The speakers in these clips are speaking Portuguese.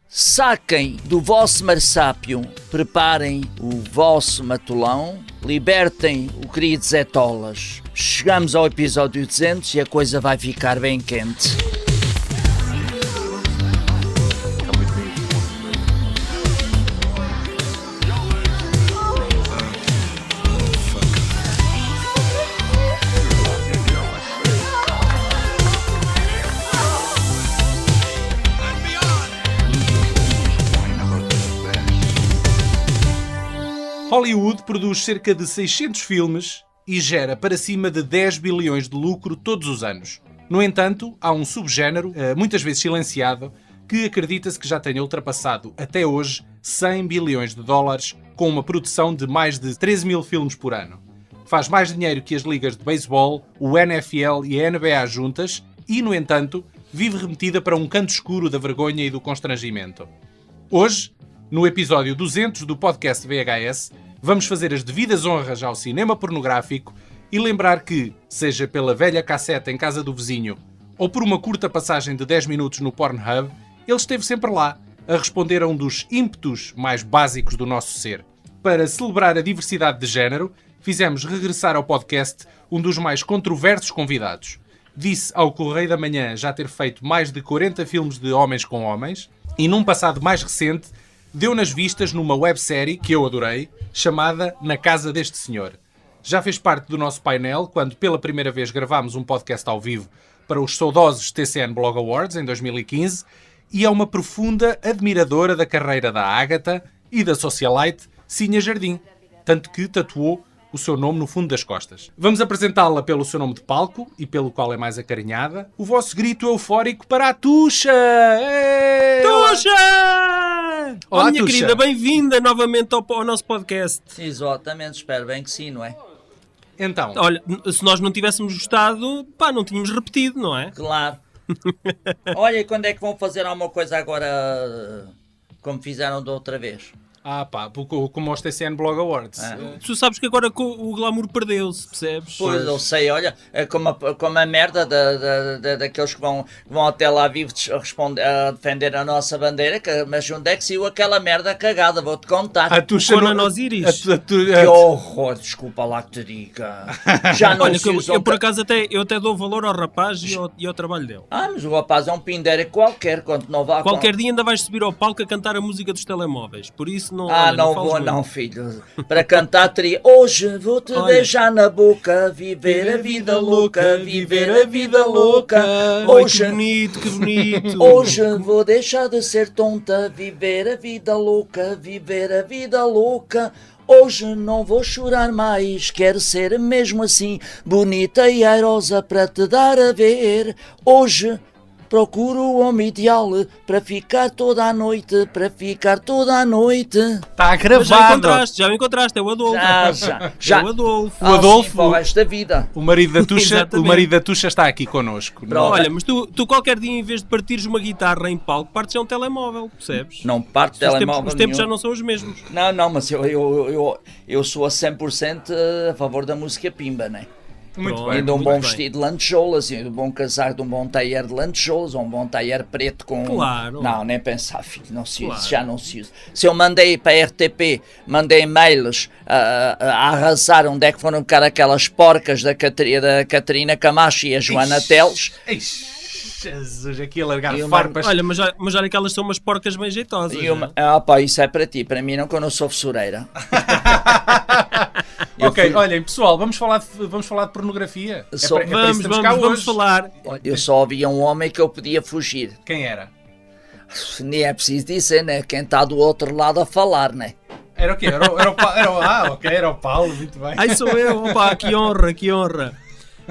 Saquem do vosso marsápio, preparem o vosso matulão, libertem o querido Zé Tolas. Chegamos ao episódio 200 e a coisa vai ficar bem quente. Hollywood produz cerca de 600 filmes e gera para cima de 10 bilhões de lucro todos os anos. No entanto, há um subgénero, muitas vezes silenciado, que acredita-se que já tenha ultrapassado até hoje 100 bilhões de dólares com uma produção de mais de 13 mil filmes por ano. Faz mais dinheiro que as ligas de beisebol, o NFL e a NBA juntas e, no entanto, vive remetida para um canto escuro da vergonha e do constrangimento. Hoje, no episódio 200 do podcast VHS, vamos fazer as devidas honras ao cinema pornográfico e lembrar que, seja pela velha cassete em casa do vizinho ou por uma curta passagem de 10 minutos no Pornhub, ele esteve sempre lá, a responder a um dos ímpetos mais básicos do nosso ser. Para celebrar a diversidade de género, fizemos regressar ao podcast um dos mais controversos convidados. Disse ao Correio da Manhã já ter feito mais de 40 filmes de homens com homens e, num passado mais recente, deu nas vistas numa websérie, que eu adorei, chamada Na Casa deste Senhor. Já fez parte do nosso painel quando pela primeira vez gravámos um podcast ao vivo para os saudosos TCN Blog Awards em 2015 e é uma profunda admiradora da carreira da Ágata e da socialite Sinha Jardim, tanto que tatuou o seu nome no fundo das costas. Vamos apresentá-la pelo seu nome de palco e pelo qual é mais acarinhada. O vosso grito eufórico para a Tuxa! Tuxa! Olá, minha Tuxa. querida, bem-vinda novamente ao nosso podcast. Exatamente, espero bem que sim, não é? Então, Olha, se nós não tivéssemos gostado, não tínhamos repetido, não é? Claro. Olha, e quando é que vão fazer alguma coisa agora como fizeram da outra vez? como aos TCN Blog Awards. Tu sabes que agora o glamour perdeu-se, percebes? Pois, eu sei, olha, é como a merda daqueles que vão até lá vivo a defender a nossa bandeira, mas onde é que saiu aquela merda cagada? Vou-te contar. A Tuxa Conan Osiris. Que horror, desculpa lá que te diga. Já não Olha, se usam... eu por acaso até dou valor ao rapaz e ao trabalho dele. Mas o rapaz é um pindera qualquer, quando não vá... Qualquer dia ainda vais subir ao palco a cantar a música dos telemóveis, por isso não... não fales vou muito. não, filho. Para cantar teria... Hoje vou-te beijar na boca, viver a vida louca, viver a vida louca. Hoje... que bonito. Hoje vou deixar de ser tonta, viver a vida louca, viver a vida louca. Hoje não vou chorar mais, quero ser mesmo assim, bonita e airosa para te dar a ver. Hoje procuro o homem ideal para ficar toda a noite, para ficar toda a noite. Está Mas gravado. já me encontraste, é o Adolfo. Já. É o Adolfo. O Adolfo, Para o resto da vida. O marido da Tuxa, Exatamente. o marido da Tuxa está aqui connosco. Pronto. Olha, mas tu qualquer dia, em vez de partires uma guitarra em palco, partes já um telemóvel, percebes? Não parte Os telemóvel tempos já nenhum. não são os mesmos. Não, mas eu sou a 100% a favor da música pimba, né? Muito Pronto. bem. E de um muito bom bem. vestido de lantejoulas, e de um bom casaco, de um bom tailleur de lantejoulas, ou um bom tailleur preto com... Claro. Não, nem pensar, filho, não se usa, Claro. já não se usa. Se eu mandei para a RTP, mandei mails a arrasar onde é que foram buscar aquelas porcas da Catarina Camacho e a Joana Teles. Jesus, aqui a largar E o farpas. Olha, mas olha que elas são umas porcas bem jeitosas. E não é? isso é para ti, para mim não, que eu não sou fessureira. Ok, olhem, pessoal, vamos falar de pornografia. Só- É para isso que estamos cá Vamos hoje. falar. Eu só havia um homem que eu podia fugir. Quem era? Nem é preciso dizer, né? Quem está do outro lado a falar, né? Era o quê? Era o Paulo, muito bem. Ai, sou eu. Opa, que honra, que honra.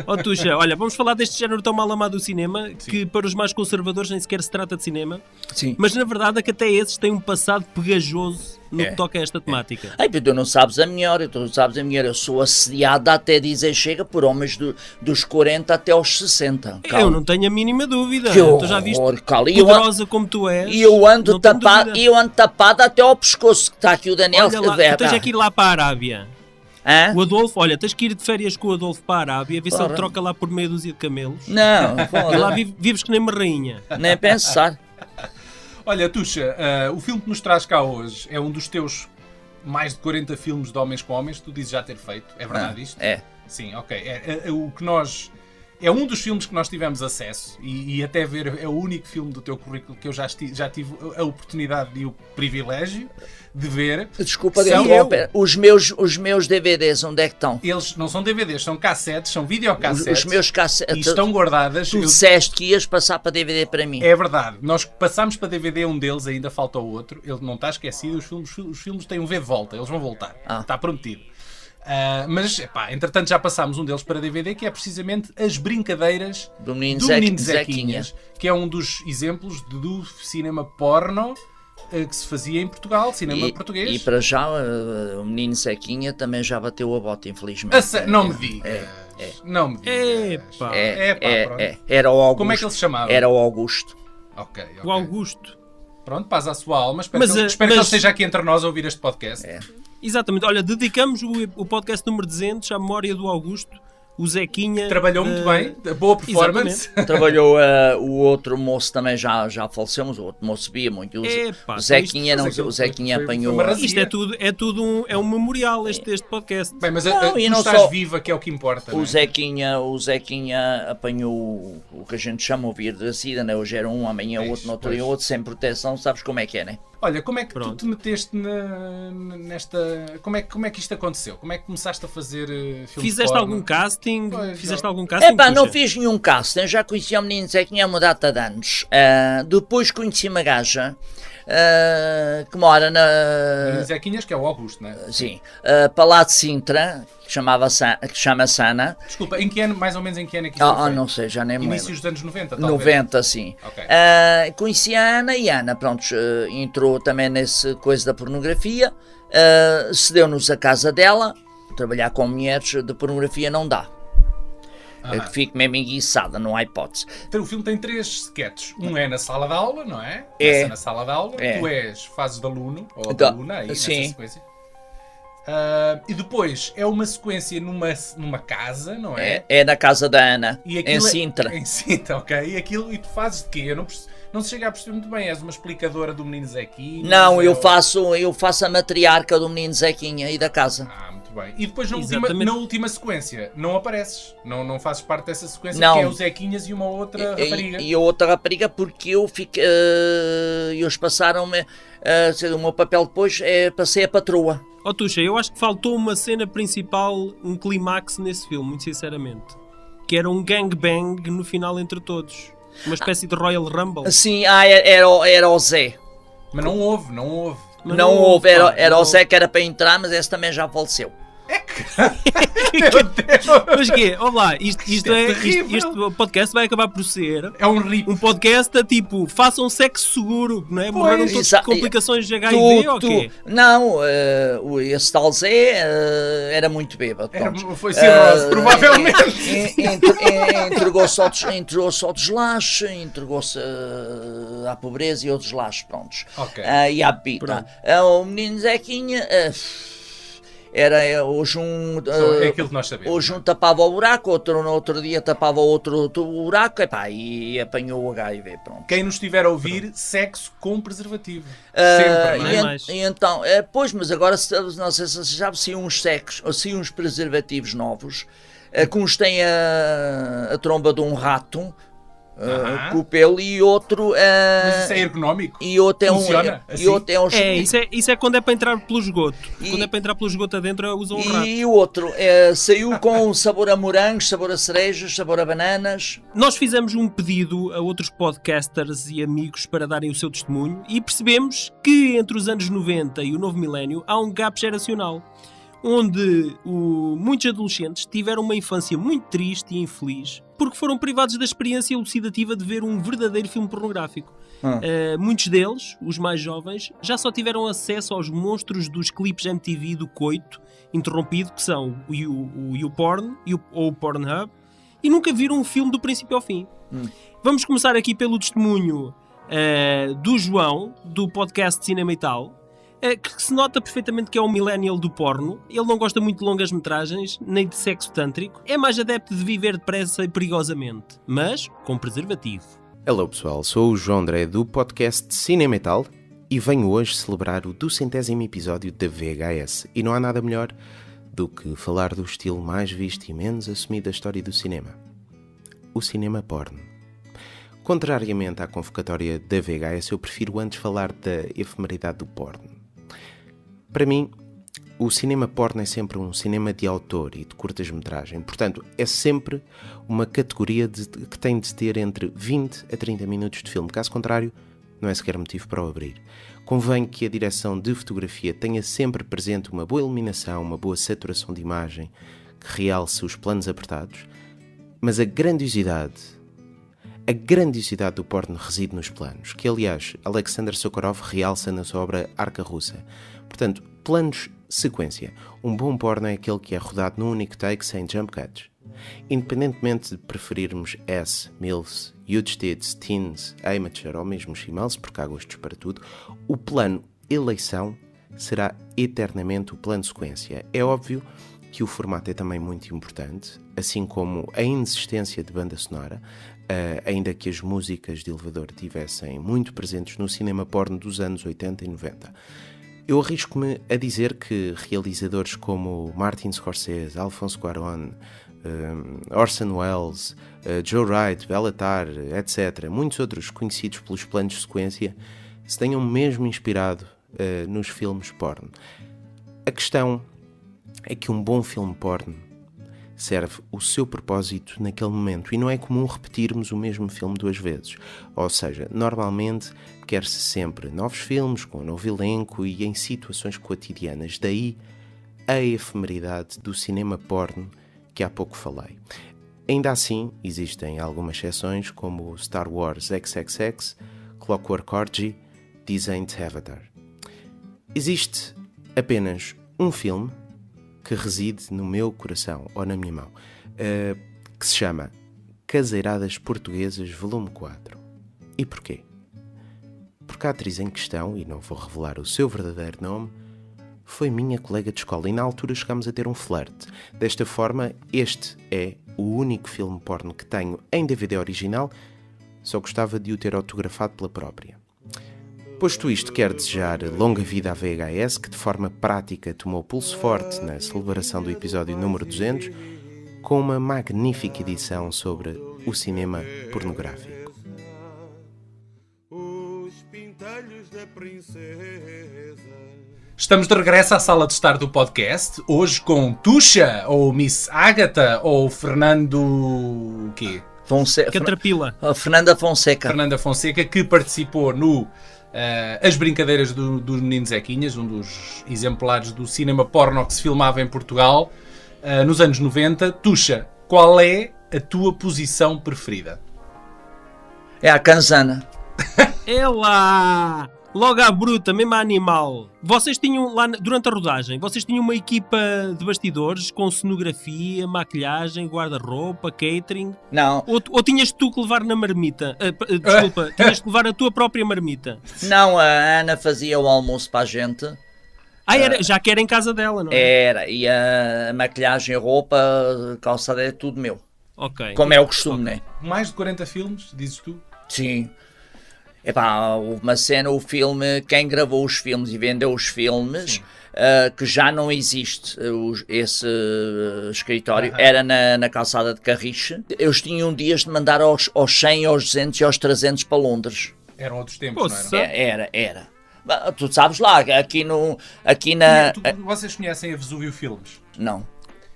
Ó Tuxa, olha, vamos falar deste género tão mal amado do cinema, que para os mais conservadores nem sequer se trata de cinema, Sim. mas na verdade é que até esses têm um passado pegajoso no É. que toca a esta temática. Ai, tu não sabes a melhor, eu sou assediada até dizer chega por homens dos 40 até aos 60. Eu não tenho a mínima dúvida. Que Tu já viste, horror, Cala. E eu poderosa como tu és. E eu ando não tenho tapado, dúvida. e eu ando tapado até ao pescoço, que está aqui o Daniel. Olha lá, tu tens é que ir lá para a Arábia. Hã? O Adolfo, olha, tens que ir de férias com o Adolfo para a Arábia, ver se Ora. ele troca lá por meia dúzia de camelos. Não, E lá vives que nem uma rainha. nem pensar. Olha, Tuxa, o filme que nos traz cá hoje é um dos teus mais de 40 filmes de homens com homens, tu dizes já ter feito. É verdade isto? É. Sim, ok. O que nós... É um dos filmes que nós tivemos acesso e até ver é o único filme do teu currículo que eu já tive a oportunidade e o privilégio de ver. Desculpa, São- os meus DVDs, onde é que estão? Eles não são DVDs, são cassetes, são videocassetes. Os meus E cassetes. estão guardadas. Tu disseste que ias passar para DVD para mim. É verdade. Nós passámos para DVD um deles, ainda falta o outro. Ele não está esquecido. Os filmes têm um V de volta. Eles vão voltar. Está prometido. Mas, entretanto, já passámos um deles para DVD, que é precisamente As Brincadeiras Do Menino Zequinhas, que é um dos exemplos do cinema porno que se fazia em Portugal, cinema português. E para já, o Menino Zequinha também já bateu a bota, infelizmente. Não me digas. Não me digas. Epá. Pronto. Era o Augusto. Como é que ele se chamava? Era o Augusto. Ok. O Augusto. Pronto, paz à sua alma. Espero Mas, que ele esteja aqui entre nós a ouvir este podcast. Exatamente. Olha, dedicamos o podcast número 200 à memória do Augusto, o Zequinha. Trabalhou muito bem, boa performance. Trabalhou o outro moço também já faleceu, mas o outro moço via muito. O Zequinha, isto- o Zequinha foi apanhou. uma razia. Isto é tudo um memorial, este podcast. Bem, mas Não, tu e não estás só- viva, que é o que importa. não O é? Zequinha apanhou o que a gente chama o vírus da SIDA, né? Hoje era um, amanhã Pois, outro, no outro dia pois. outro, sem proteção, sabes como é que é, né? Olha, como é que tu Pronto. te meteste nesta... Como é que isto aconteceu? Como é que começaste a fazer filmes Fizeste porno? algum casting? Pois, Fizeste não. algum casting? Epá, não Tuxa? fiz nenhum casting, já conhecia o menino Zequinha há uma data de anos. Depois conheci uma gaja que mora na... Zequinhas, que é o Augusto, não é? Sim, para lá de Sintra, que chama Sana. Desculpa, mais ou menos em que ano é que isto foi? Não sei, já nem me lembro. Inícios dos anos 90, talvez? 90, sim. Ok. Conheci a Ana e a Ana, pronto, entrou também nesse coisa da pornografia, cedeu-nos a casa dela. Trabalhar com mulheres de pornografia não dá. Eu fico mesmo enguiçada, não há hipótese. Então, o filme tem 3 sketches. Um é na sala de aula, não é? É. Começa na sala de aula. É. Tu fazes de aluno, ou de Da- aluna, aí sim. nessa sequência. E depois é uma sequência numa casa, não é? É na casa da Ana, E em aquilo Sintra. Em Sintra, ok. E tu fazes de quê? Eu não se chega a perceber muito bem. És uma explicadora do menino Zequinha? Não, eu faço a matriarca do menino Zequinha e da casa. Muito bem. E depois na Exatamente. última sequência não apareces. Não fazes parte dessa sequência, Não. que é o Zequinhas e uma outra rapariga. E a outra rapariga, porque eles passaram-me, o meu papel depois passei a patroa. Oh Tuxa, eu acho que faltou uma cena principal, um clímax nesse filme, muito sinceramente. Que era um gangbang no final entre todos. Uma espécie de Royal Rumble. Sim, era o Zé. Mas não houve. Mas Não houve, pá, era não o Zé que era para entrar, mas esse também já faleceu. Meu Deus! Mas quê? Olá, isto é terrível. este podcast vai acabar por ser É um rip. um podcast a tipo, façam sexo seguro, não é? Morreram todos de Exa- complicações de HIV ou quê? Não, esse tal Zé era muito bêbado. pronto. Foi cirrose, provavelmente. Entregou-se ao deslache, entregou-se à pobreza e ao deslache, prontos. Ok. E à bebida. O menino Zequinha era hoje É aquilo que nós sabemos. hoje um tapava o buraco, no outro dia tapava outro buraco, e apanhou o HIV, pronto. Quem nos estiver a ouvir, sexo com preservativo. Sempre, não é? é mais. E então, pois, mas agora não sei se já se uns secos ou se uns preservativos novos, que uns têm a tromba de um rato, com o pelo, e outro Mas isso é ergonómico? e outro é Funciona assim? e outro é um Isso é quando é para entrar pelo esgoto. Quando é para entrar pelo esgoto adentro, usam um rato. e o outro saiu com sabor a morangos, sabor a cerejas, sabor a bananas. Nós fizemos um pedido a outros podcasters e amigos para darem o seu testemunho e percebemos que entre os anos 90 e o novo milénio há um gap geracional, onde muitos adolescentes tiveram uma infância muito triste e infeliz porque foram privados da experiência elucidativa de ver um verdadeiro filme pornográfico. Muitos deles, os mais jovens, já só tiveram acesso aos monstros dos clipes MTV do coito interrompido, que são o YouPorn ou o Pornhub, e nunca viram um filme do princípio ao fim. Vamos começar aqui pelo testemunho do João, do podcast Cinema e Tal, que se nota perfeitamente que é um millennial do porno. Ele não gosta muito de longas metragens, nem de sexo tântrico. É mais adepto de viver depressa e perigosamente, mas com preservativo. Hello pessoal, sou o João André do podcast Cinema e Tal e venho hoje celebrar o 200º episódio da VHS. E não há nada melhor do que falar do estilo mais visto e menos assumido da história do cinema. O cinema porno. Contrariamente à convocatória da VHS, eu prefiro antes falar da efemeridade do porno. Para mim, o cinema porno é sempre um cinema de autor e de curtas-metragem. Portanto, é sempre uma categoria que tem de ter entre 20 a 30 minutos de filme. Caso contrário, não é sequer motivo para o abrir. Convém que a direção de fotografia tenha sempre presente uma boa iluminação, uma boa saturação de imagem, que realce os planos apertados. Mas a grandiosidade do porno reside nos planos, que aliás Alexander Sokurov realça na sua obra Arca Russa. Portanto, planos sequência. Um bom porno é aquele que é rodado num único take sem jump cuts. Independentemente de preferirmos S, MILFs, huge tits, teens, amateur ou mesmo shemales, porque há gostos para tudo, o plano eleição será eternamente o plano sequência. É óbvio que o formato é também muito importante, assim como a inexistência de banda sonora, ainda que as músicas de elevador estivessem muito presentes no cinema porno dos anos 80 e 90. Eu arrisco-me a dizer que realizadores como Martin Scorsese, Alfonso Cuarón, Orson Welles, Joe Wright, Bellatar, etc., muitos outros conhecidos pelos planos de sequência, se tenham mesmo inspirado nos filmes porno. A questão é que um bom filme porno serve o seu propósito naquele momento e não é comum repetirmos o mesmo filme duas vezes. Ou seja, normalmente quer-se sempre novos filmes com um novo elenco e em situações cotidianas. Daí a efemeridade do cinema porno que há pouco falei. Ainda assim, existem algumas exceções como Star Wars XXX, Clockwork Orgy, This Ain't Avatar. Existe apenas um filme que reside no meu coração, ou na minha mão, que se chama Caseiradas Portuguesas, volume 4. E porquê? Porque a atriz em questão, e não vou revelar o seu verdadeiro nome, foi minha colega de escola e na altura chegámos a ter um flerte. Desta forma, este é o único filme porno que tenho em DVD original, só gostava de o ter autografado pela própria. Posto isto, quero desejar longa vida à VHS, que de forma prática tomou pulso forte na celebração do episódio número 200, com uma magnífica edição sobre o cinema pornográfico. Os pintelhos da princesa. Estamos de regresso à sala de estar do podcast, hoje com Tuxa, ou Miss Ágata, ou Fernando... o quê? Catrapila. Fernanda Fonseca. Fernanda Fonseca, que participou no As Brincadeiras do Menino Zequinhas, um dos exemplares do cinema porno que se filmava em Portugal nos anos 90. Tuxa, qual é a tua posição preferida? É a Canzana. É lá! Logo à bruta, mesmo a animal. Vocês tinham lá, durante a rodagem, vocês tinham uma equipa de bastidores com cenografia, maquilhagem, guarda-roupa, catering? Não, Ou tinhas tu que levar na marmita? Desculpa, tinhas que levar a tua própria marmita? não, a Ana fazia o almoço para a gente. Já que era em casa dela, não é? Era, e a maquilhagem, a roupa, calçada, é tudo meu. Ok. Como é o costume, né? Mais de 40 filmes, dizes tu? Sim. Epá, houve uma cena, o filme, quem gravou os filmes e vendeu os filmes, que já não existe esse escritório, era na calçada de Carriche. Eles tinham dias de mandar aos 100, aos 200 e aos 300 para Londres. Eram outros tempos, Poxa. não eram? Era. Tu sabes lá, aqui na... Vocês conhecem a Vesúvio Filmes? Não.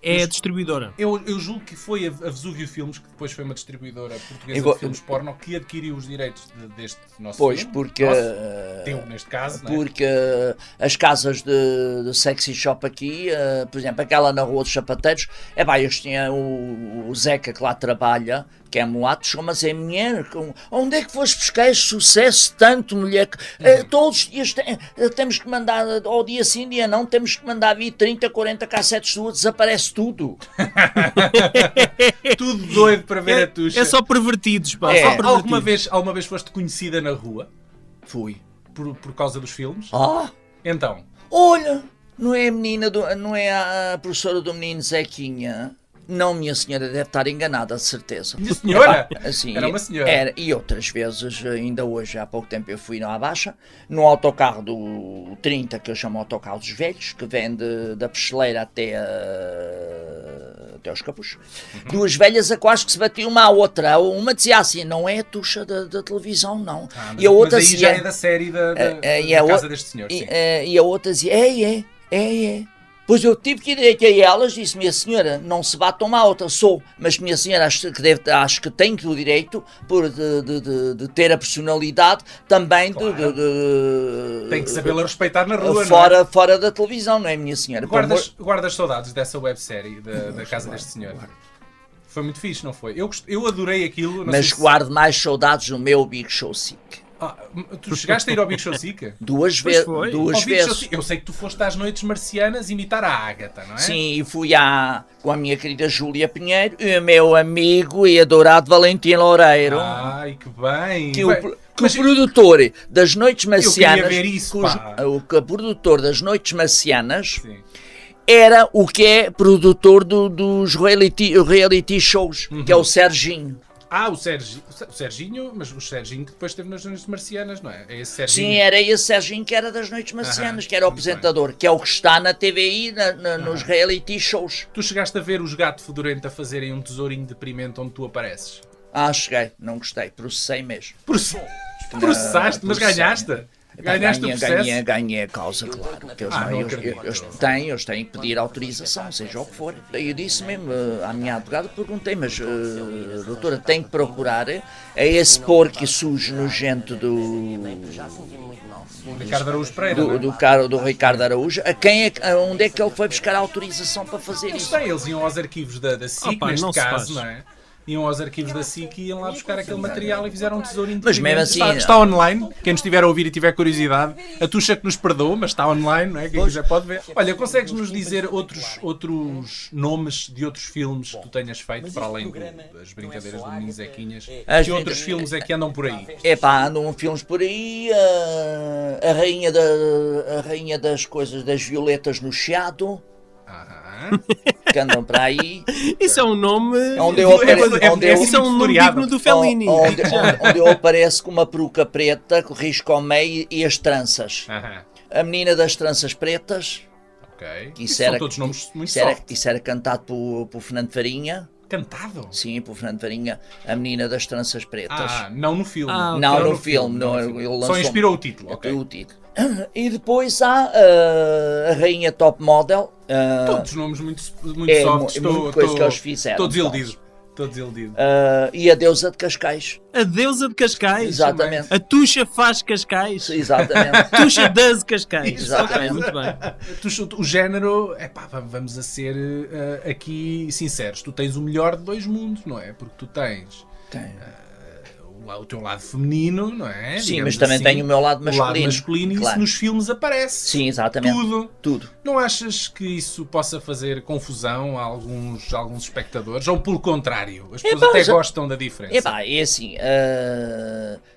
É a distribuidora. Eu julgo que foi a Vesúvio Filmes, que depois foi uma distribuidora portuguesa de filmes porno, que adquiriu os direitos deste nosso Pois, filme. porque... Teu, neste caso, não é? Porque as casas de sexy shop aqui, por exemplo, aquela na Rua dos Sapateiros, eles tinham o Zeca que lá trabalha, que é mulato, chegou-me a dizer, mulher, onde é que foste buscar este sucesso tanto, mulher? Todos os dias temos que mandar, ao dia sim, dia não, temos que mandar vir 30, 40 cassetes suas, desaparece tudo. Tudo doido para ver a Tuxa. É só pervertidos, pá. É. Só pervertidos. Alguma vez foste conhecida na rua Fui. por causa dos filmes? Então, olha, não é a menina, não é a professora do menino Zequinha, Não, minha senhora deve estar enganada, de certeza. Minha senhora? Assim, Era uma senhora. e outras vezes, ainda hoje, há pouco tempo, eu fui à Baixa, no autocarro do 30, que eu chamo autocarro dos velhos, que vem da Pesteleira até aos Capuz. Duas velhas a quase que se batiam uma à outra. Uma dizia assim, não é a tucha da televisão, não. Mas, E a outra mas aí dizia, já é da série da Casa deste Senhor, sim. e a outra dizia, é. Pois eu tive que ir direito a elas, disse, minha senhora, não se bate uma à outra, sou, mas minha senhora, acho que tem o direito de ter a personalidade também Tem que sabê-la respeitar na rua, fora da televisão, não é, minha senhora? Guardas saudades dessa websérie da Casa deste Senhor. Foi muito fixe, não foi? Eu adorei aquilo. Mas guardo mais saudades do meu Big Show Sick. Tu chegaste a ir ao Big Show Sick? Duas vezes. Eu sei que tu foste às noites marcianas imitar a Ágata, não é? Sim, e fui com a minha querida Júlia Pinheiro e o meu amigo e adorado Valentim Loureiro. Ai, que bem! O produtor das Noites Marcianas. Eu queria ver isso, o produtor das Noites Marcianas. Sim. Era o que é produtor dos reality shows, que é o Serginho. O Serginho, mas o Serginho que depois esteve nas Noites Marcianas, não é? É esse Serginho? Sim, era esse Serginho que era das Noites Marcianas, que era o apresentador, que é o que está na TVI, nos reality shows. Tu chegaste a ver os Gato Fedorento a fazerem um tesourinho deprimente onde tu apareces? Cheguei, não gostei, processei mesmo. Processaste, mas ganhaste? Ganhaste o processo? Ganhei a causa, claro. Eles têm que pedir autorização, seja o que for. Eu disse mesmo à minha advogada, perguntei, mas doutora, tem que procurar esse porco sujo nojento do Ricardo Araújo Pereira, do Ricardo Araújo, onde é que ele foi buscar a autorização para fazer isso? Eles iam aos arquivos da SIC, neste caso, não é? Iam aos arquivos da SIC e iam lá buscar aquele material e fizeram um tesourinho. Mas mesmo assim... Está online, quem nos estiver a ouvir e tiver curiosidade, a Tuxa que nos perdoa, mas está online, não é? Quem quiser pode ver. Olha, consegues-nos dizer outros nomes de outros filmes que tu tenhas feito, para além das brincadeiras do Menino Zequinhas? Que outros filmes é que andam por aí? Andam filmes por aí, a rainha das coisas, das violetas no Chiado. Que andam para aí. Isso é um nome. Isso é um nome digno do Fellini. Onde eu apareço com uma peruca preta, com risco ao meio e as tranças. A menina das tranças pretas. Ok. São todos nomes muito soft. Isso era cantado por Fernando Farinha. Cantado? Sim, por Fernando Farinha, a menina das tranças pretas. Não no filme. Não no filme. Ele lançou só inspirou o título. Okay. O título. E depois há a rainha top model. Todos os nomes muito soft. Coisa que eles fizeram. Estou desiludido. E a deusa de Cascais. A deusa de Cascais. Exatamente. A Tuxa faz Cascais. Exatamente. Tuxa das Cascais. Exatamente. Muito bem. O género, vamos a ser aqui sinceros. Tu tens o melhor de dois mundos, não é? Porque tu tens o teu lado feminino, não é? Sim, digamos mas também assim, tenho o meu lado masculino. O lado masculino, claro. E isso nos filmes aparece. Sim, exatamente. Tudo. Não achas que isso possa fazer confusão a alguns espectadores? Ou pelo contrário, as pessoas até gostam da diferença? É assim,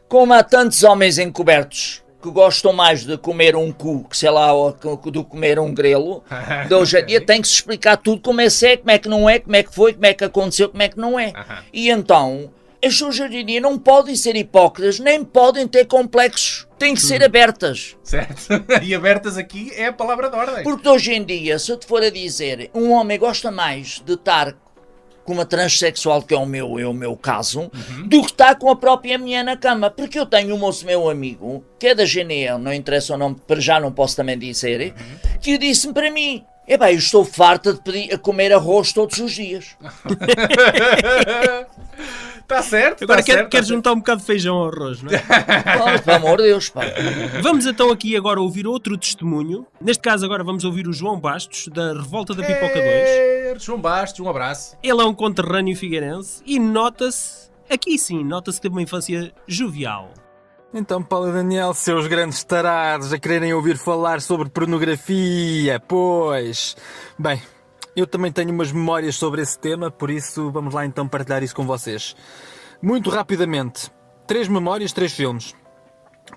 como há tantos homens encobertos que gostam mais de comer um cu, que sei lá, do comer um grelo, de hoje em dia tem que se explicar tudo como é que é, como é que não é, como é que foi, como é que aconteceu, como é que não é. E então... As pessoas hoje em dia não podem ser hipócritas, nem podem ter complexos. Têm que ser abertas. Certo. E abertas aqui é a palavra de ordem. Porque hoje em dia, se eu te for a dizer, um homem gosta mais de estar com uma transexual, que é o meu caso, do que estar com a própria mulher na cama. Porque eu tenho um moço meu amigo, que é da GNE, não interessa o nome, para já não posso também dizer, que disse-me para mim, eu estou farta de comer arroz todos os dias. Está certo. Agora quero juntar um bocado de feijão ao arroz, não é? Pelo amor de Deus, pá. Vamos então aqui agora ouvir outro testemunho. Neste caso agora vamos ouvir o João Bastos, da Revolta da Pipoca 2. João Bastos, um abraço. Ele é um conterrâneo figueirense e nota-se que teve uma infância jovial. Então, Paulo e Daniel, seus grandes tarados a quererem ouvir falar sobre pornografia, pois... Bem, eu também tenho umas memórias sobre esse tema, por isso vamos lá então partilhar isso com vocês. Muito rapidamente, 3 memórias, 3 filmes.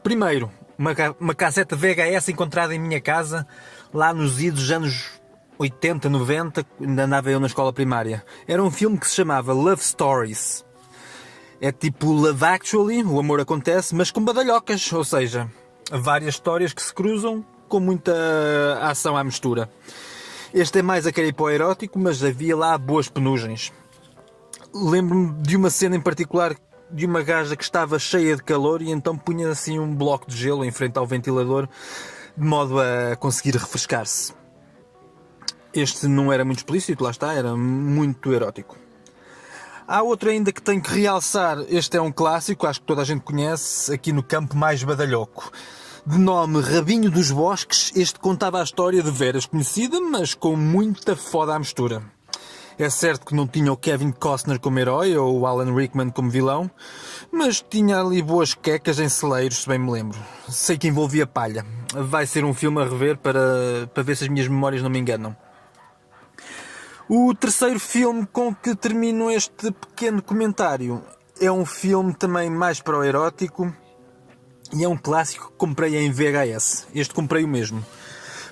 Primeiro, uma cassete VHS encontrada em minha casa, lá nos idos anos 80, 90, ainda andava eu na escola primária. Era um filme que se chamava Love Stories. É tipo Love Actually, o amor acontece, mas com badalhocas, ou seja, várias histórias que se cruzam com muita ação à mistura. Este é mais a querer para o erótico, mas havia lá boas penugens. Lembro-me de uma cena em particular de uma gaja que estava cheia de calor e então punha assim um bloco de gelo em frente ao ventilador de modo a conseguir refrescar-se. Este não era muito explícito, lá está, era muito erótico. Há outro ainda que tenho que realçar, este é um clássico, acho que toda a gente conhece, aqui no campo mais badalhoco. De nome Rabinho dos Bosques, este contava a história de veras conhecida, mas com muita foda à mistura. É certo que não tinha o Kevin Costner como herói ou o Alan Rickman como vilão, mas tinha ali boas quecas em celeiros, se bem me lembro. Sei que envolvia palha. Vai ser um filme a rever para ver se as minhas memórias não me enganam. O terceiro filme com que termino este pequeno comentário é um filme também mais para o erótico e é um clássico que comprei em VHS. Este comprei o mesmo.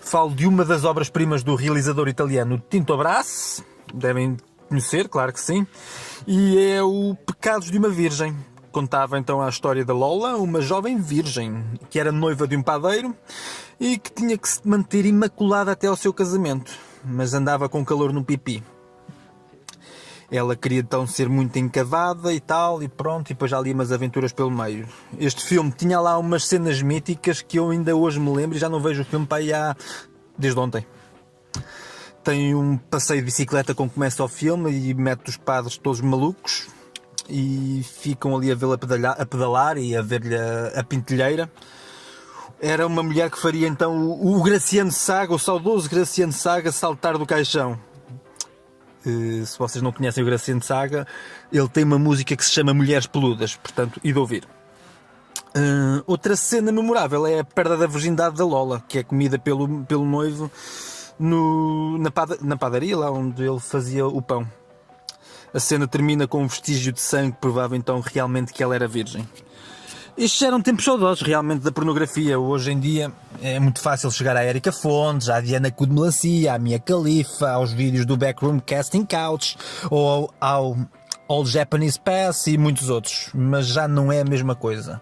Falo de uma das obras-primas do realizador italiano Tinto Brass, devem conhecer, claro que sim, e é o Pecados de uma Virgem. Contava então a história da Lola, uma jovem virgem que era noiva de um padeiro e que tinha que se manter imaculada até ao seu casamento, mas andava com calor no pipi. Ela queria então ser muito encavada e tal, e pronto, e depois já ali umas aventuras pelo meio. Este filme tinha lá umas cenas míticas que eu ainda hoje me lembro e já não vejo o filme para aí desde ontem. Tem um passeio de bicicleta como começa o filme e mete os padres todos malucos e ficam ali a vê-la a pedalar e a ver-lhe a pintelheira. Era uma mulher que faria então o Graciano Saga, o saudoso Graciano Saga, saltar do caixão. Se vocês não conhecem o Graciano Saga, ele tem uma música que se chama Mulheres Peludas, portanto, e de ouvir. Outra cena memorável é a perda da virgindade da Lola, que é comida pelo noivo na padaria, lá onde ele fazia o pão. A cena termina com um vestígio de sangue que provava então realmente que ela era virgem. Estes eram tempos saudosos realmente da pornografia. Hoje em dia é muito fácil chegar à Érica Fontes, à Diana Cu de Melancia, à Mia Khalifa, aos vídeos do Backroom Casting Couch ou ao All Japanese Pass e muitos outros, mas já não é a mesma coisa.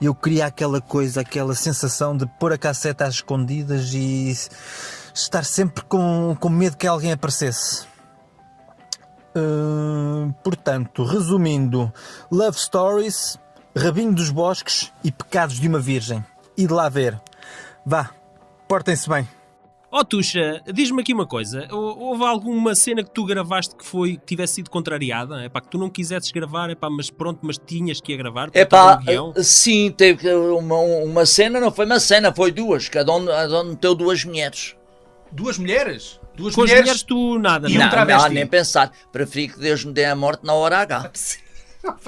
Eu queria aquela coisa, aquela sensação de pôr a cassete às escondidas e estar sempre com medo que alguém aparecesse. Portanto, resumindo, Love Stories, Rabinho dos Bosques e Pecados de uma Virgem. E de lá ver. Vá, portem-se bem. Oh Tuxa, diz-me aqui uma coisa. Houve alguma cena que tu gravaste que tivesse sido contrariada? É pá, que tu não quisesses gravar, é pá, mas pronto, mas tinhas que ia gravar? É pá, sim, teve uma cena, não foi uma cena, foi duas. Cada um meteu duas mulheres. Duas mulheres? Duas Com mulheres? as mulheres tu nada, E não? um travesti? Não, nem pensar. Preferi que Deus me dê a morte na hora H.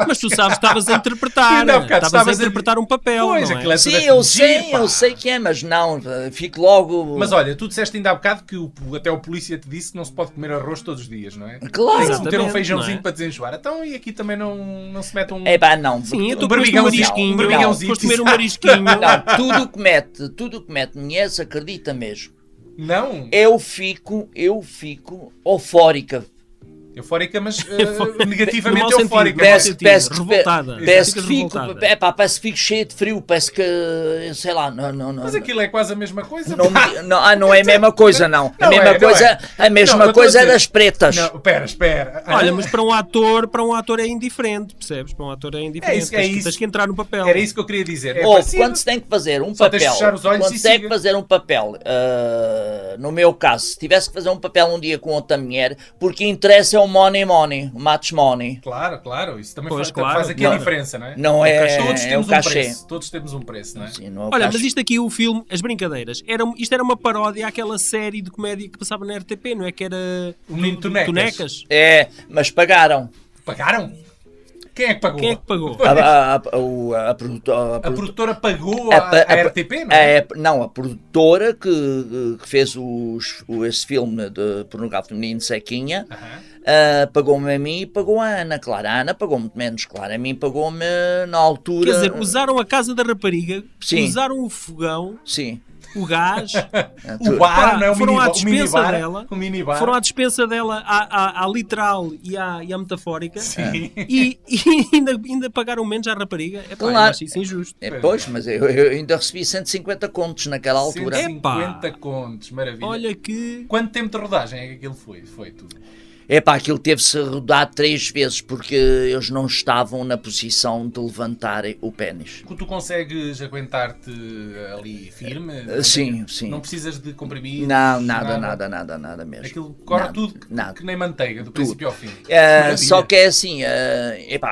Mas tu sabes que estavas a interpretar. Ainda há bocado Estavas a estavas a- interpretar um papel, Pois, não é? aquilo é Sim, tudo eu fingir, pá. sei que é, mas não, fico logo... Mas olha, tu disseste ainda há bocado que até o polícia te disse que não se pode comer arroz todos os dias, não é? Claro. Tem que se meter um Exatamente, feijãozinho não é? para desenjoar. Então, e aqui também não se mete um... É pá, não. Sim, porque- tu comeste um marisquinho. Foste comer um marisquinho. Não, tudo que mete mulheres, acredita mesmo. Não, Eu fico eufórica. eufórica, mas No negativamente mau sentido, eufórica. no mau Peço- sentido, peço que- revoltada. Parece Ficas que fico, revoltada. parece que fico cheio de frio, parece que, sei lá, não. Mas aquilo é quase a mesma coisa. Não é a mesma coisa, não. Não A mesma é, não coisa, é. a mesma Não, eu coisa estou a é dizer- das pretas. Não, espera. Olha, mas para um ator é indiferente, percebes? Para um ator é indiferente. É isso. Tens que entrar no papel. Era isso que eu queria dizer. É Ou parecido. quando se tem que fazer um Só tens de papel, fechar os olhos quando e se tem siga. que fazer um papel, no meu caso, se tivesse que fazer um papel um dia com outra mulher, porque interessa é o money, match money. Claro. Isso também Pois, faz, claro, faz aqui não. a diferença, não é? Não é, Todos é o temos um cachê. preço. Todos temos um preço, não é? Sim, não é o Olha, cachê. mas isto aqui, o filme, as brincadeiras, isto era uma paródia àquela série de comédia que passava na RTP, não é? Que era O Menino Tonecas. É, mas pagaram. Pagaram? Quem é que pagou? Quem é que pagou? A produtora. A produtora pagou a RTP, não é? Não, a produtora que fez esse filme de pornográfico feminino Sequinha, Pagou-me a mim e pagou a Ana, claro. A Ana pagou muito menos, claro. A mim pagou-me na altura. Quer dizer, usaram a casa da rapariga, Sim. usaram o fogão, Sim. o gás, O bar, não é? foram à O dispensa minibar. dela, O minibar. foram à dispensa dela, à literal e à metafórica, Sim. e ainda pagaram menos à rapariga. Epá, eu Claro. acho isso injusto. Pois, mas eu ainda recebi 150 contos naquela altura. 150 contos, maravilha. Olha que... Quanto tempo de rodagem é que aquilo foi? Foi tudo. Aquilo teve-se rodado 3 vezes porque eles não estavam na posição de levantarem o pénis. Tu consegues aguentar-te ali firme? Sim, sim. Não precisas de comprimir? Não, nada mesmo. Aquilo corre Nada, tudo nada. que nem manteiga, do princípio ao fim. Só que é assim,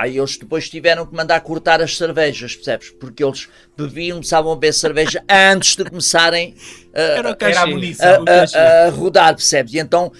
eles depois tiveram que mandar cortar as cervejas, percebes? Porque eles bebiam, começavam a beber cerveja antes de começarem Era o cachê. Era a munição. o cachê. a rodar, percebes? E então,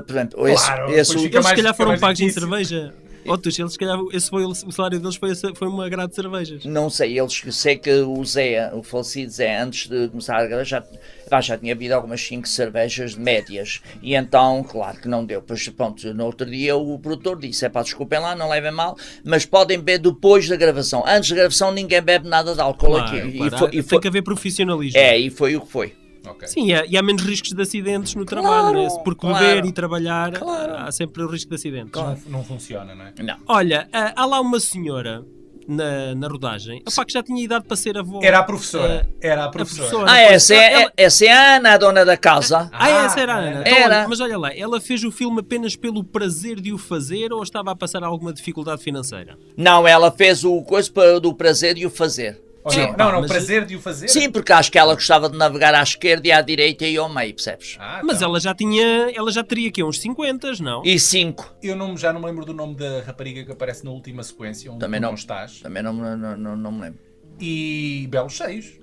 por exemplo, Claro, esse depois fica Eles se mais- calhar foram mais pagos em difícil. cerveja. Eles, se calhar, esse foi o salário deles foi uma grade de cervejas. não sei, sei que o Zé, o falecido Zé, antes de começar a gravar, já tinha bebido algumas 5 cervejas médias. E então, claro que não deu. Pois, pronto, no outro dia o produtor disse, desculpem lá, não levem mal, mas podem beber depois da gravação. Antes da gravação ninguém bebe nada de álcool Claro, aqui. claro. Tem que haver profissionalismo. E foi o que foi. Ok. Sim, e há menos riscos de acidentes no trabalho, né? Porque beber claro. e trabalhar há sempre o risco de acidentes. Não funciona, não é? Não. Olha, há lá uma senhora na rodagem que já tinha idade para ser avó. Era a professora. Era a professora. professora. Essa é a Ana, a dona da casa. Essa era a Ana. Então, Era. olha, mas olha lá, ela fez o filme apenas pelo prazer de o fazer ou estava a passar alguma dificuldade financeira? Não, ela fez o coisa do prazer de o fazer. Ou Sim, não, mas- prazer de o fazer? Sim, porque acho que ela gostava de navegar à esquerda e à direita e ao meio, percebes? Mas então. ela já teria aqui uns 50, não? E 5. Eu já não me lembro do nome da rapariga que aparece na última sequência, onde Também tu não. não estás. Também não me lembro. E belos cheios.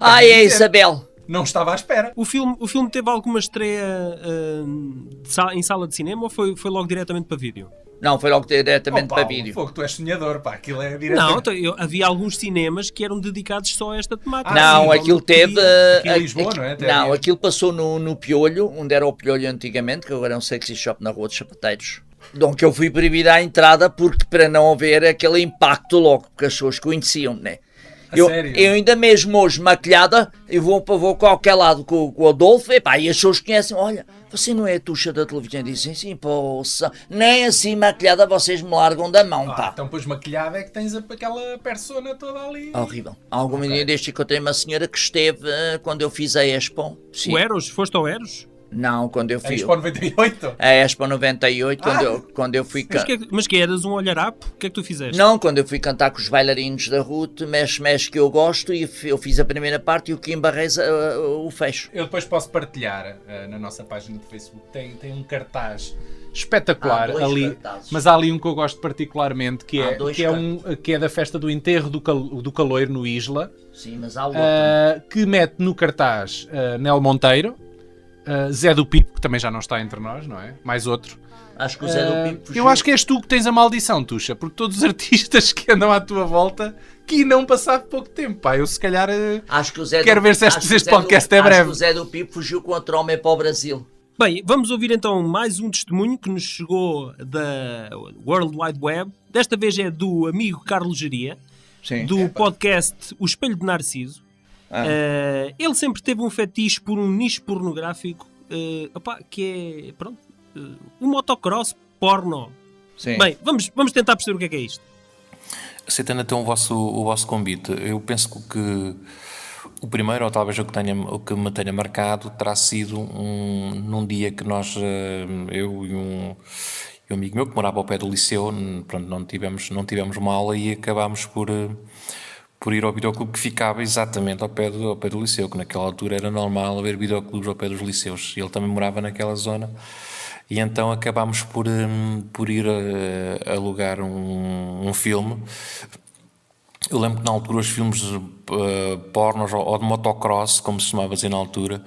É a dizer. Isabel. Não estava à espera. O filme teve alguma estreia em sala de cinema ou foi logo diretamente para vídeo? Não, foi logo diretamente Oh, Paulo, para vídeo. Fogo, tu és sonhador, pá. Aquilo é Não, direto. então, havia alguns cinemas que eram dedicados só a esta temática. Não, sim, aquilo teve. Aqui em Lisboa, não é? Até Não, havia. aquilo passou no Piolho, onde era o Piolho antigamente, que agora é um sexy shop na Rua dos Sapateiros. Então que eu fui proibido à entrada porque para não haver aquele impacto logo, porque as pessoas conheciam-me, né? Sério? Eu ainda mesmo hoje maquilhada, eu vou a qualquer lado com o Adolfo, e as pessoas conhecem, olha, você não é a tuxa da televisão? Dizem, sim, poça, nem assim maquilhada vocês me largam da mão, pá. Então, pois maquilhada é que tens aquela persona toda ali. Horrível. Algum dia deste encontrei uma senhora que esteve quando eu fiz a Expo. Sim. O Eros? Foste ao Eros? Não, quando eu A fui. Expo 98? A Expo 98, quando eu fui Mas que eras um olharapo? O que é que tu fizeste? Não, quando eu fui cantar com os bailarinos da Ruth, mexe que eu gosto, e eu fiz a primeira parte e o Kim Barreis o fecho. Eu depois posso partilhar na nossa página de Facebook. Tem um cartaz espetacular Há dois ali, cartazes. mas há ali um que eu gosto particularmente, que Há é, dois que é da festa do enterro do Caloiro no Isla, Sim, mas há outro. que mete no cartaz Nel Monteiro, Zé do Pipo, que também já não está entre nós, não é? Mais outro. Acho que o Zé do Pipo fugiu. Eu acho que és tu que tens a maldição, Tuxa, porque todos os artistas que andam à tua volta que não passado pouco tempo, pá. Eu se calhar Acho que o Zé quero ver se acho que o este Zé do- podcast é Acho breve. que o Zé do Pipo fugiu com outro homem para o Brasil. Bem, vamos ouvir então mais um testemunho que nos chegou da World Wide Web. Desta vez é do amigo Carlos Geria, Sim. do podcast O Espelho de Narciso. Ele sempre teve um fetiche por um nicho pornográfico que é, pronto, o motocross porno. Sim. Bem, vamos tentar perceber o que é isto. Aceitando então o vosso convite, eu penso que o primeiro, ou talvez o que me tenha marcado, terá sido num dia que nós, eu e um amigo meu que morava ao pé do liceu, pronto, não tivemos uma aula e acabámos por ir ao videoclube que ficava exatamente ao pé do liceu, que naquela altura era normal haver videoclubes ao pé dos liceus. Ele também morava naquela zona. E então acabámos por ir alugar um filme. Eu lembro que na altura os filmes pornos ou de motocross, como se chamava dizer na altura,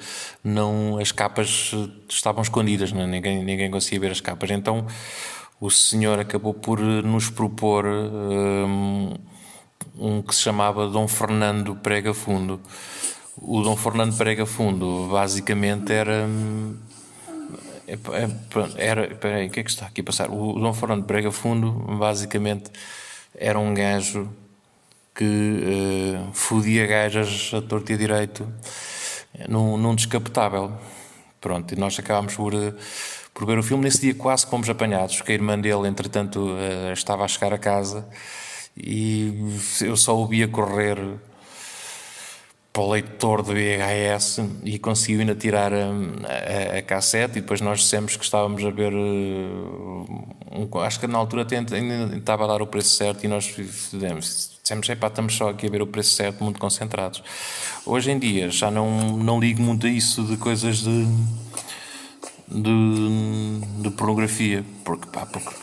as capas estavam escondidas, não? Ninguém conseguia ver as capas. Então o senhor acabou por nos propor um que se chamava Dom Fernando Prega Fundo. O Dom Fernando Prega Fundo basicamente Pronto, peraí, o que é que está aqui a passar? O Dom Fernando Brega Fundo, basicamente, era um gajo que fodia gajas a torto e a direito num descapotável. Pronto, e nós acabámos por ver o filme. Nesse dia quase fomos apanhados, que a irmã dele, entretanto, estava a chegar a casa e eu só o via correr para o leitor de VHS e conseguiu ainda tirar a cassete, e depois nós dissemos que estávamos a ver acho que na altura ainda estava a dar o preço certo, e nós dissemos, estamos só aqui a ver o preço certo, muito concentrados. Hoje em dia já não ligo muito a isso de coisas de pornografia, porque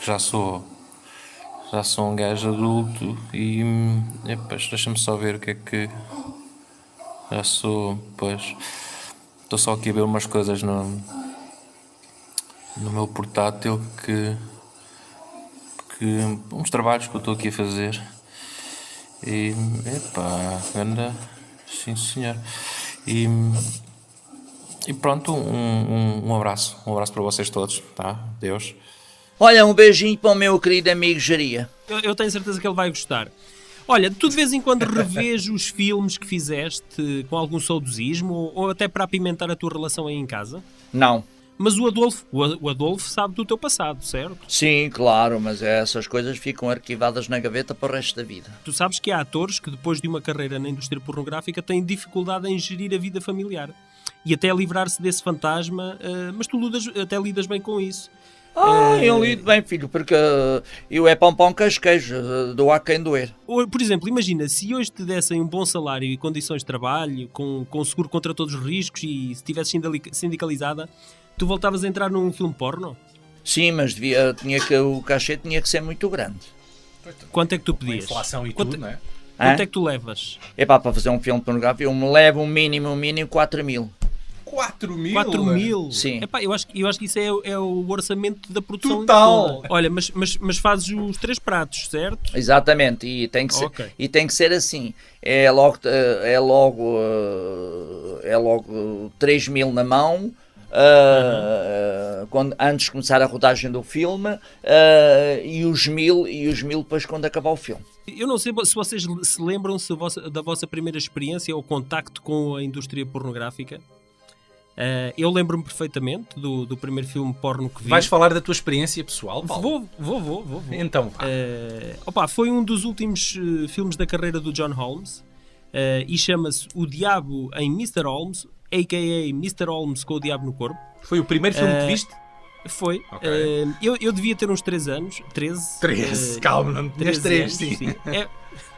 já sou um gajo adulto e deixa-me só ver o que é que já sou, pois estou só aqui a ver umas coisas no meu portátil que uns trabalhos que eu estou aqui a fazer e anda, sim senhor, e pronto, um abraço para vocês todos, tá? Deus. Olha, um beijinho para o meu querido amigo Jeria. Eu tenho certeza que ele vai gostar. Olha, tu de vez em quando revês os filmes que fizeste com algum saudosismo, ou até para apimentar a tua relação aí em casa? Não. Mas o Adolfo sabe do teu passado, certo? Sim, claro, mas essas coisas ficam arquivadas na gaveta para o resto da vida. Tu sabes que há atores que depois de uma carreira na indústria pornográfica têm dificuldade em gerir a vida familiar e até livrar-se desse fantasma, mas tu até lidas bem com isso. Eu lido bem, filho, porque eu é pão queijo, dou a quem doer. Por exemplo, imagina, se hoje te dessem um bom salário e condições de trabalho, com seguro contra todos os riscos, e se estivesse sindicalizada, tu voltavas a entrar num filme porno? Sim, mas o cachê tinha que ser muito grande. Quanto é que tu pedias? Inflação e tudo, não é? Quanto é que tu levas? Para fazer um filme pornográfico, eu me levo um mínimo 4 mil. 4 mil? 4 mil? Sim. Eu acho que isso é o orçamento da produção total. Toda. Olha, mas fazes os 3 pratos, certo? Exatamente, e tem que ser, Okay. e tem que ser assim. É logo 3 mil na mão, antes de começar a rodagem do filme, e os mil depois quando acabar o filme. Eu não sei se vocês se lembram da vossa primeira experiência ou contacto com a indústria pornográfica. Eu lembro-me perfeitamente do primeiro filme porno que vi. Vais falar da tua experiência pessoal, Paulo? Vou. Então, foi um dos últimos filmes da carreira do John Holmes, e chama-se O Diabo em Mr. Holmes, a.k.a. Mr. Holmes com o Diabo no Corpo. foi o primeiro filme que viste? Foi. Ok. Eu devia ter uns 3 anos. 13. 13, calma, não tinhas 3, sim.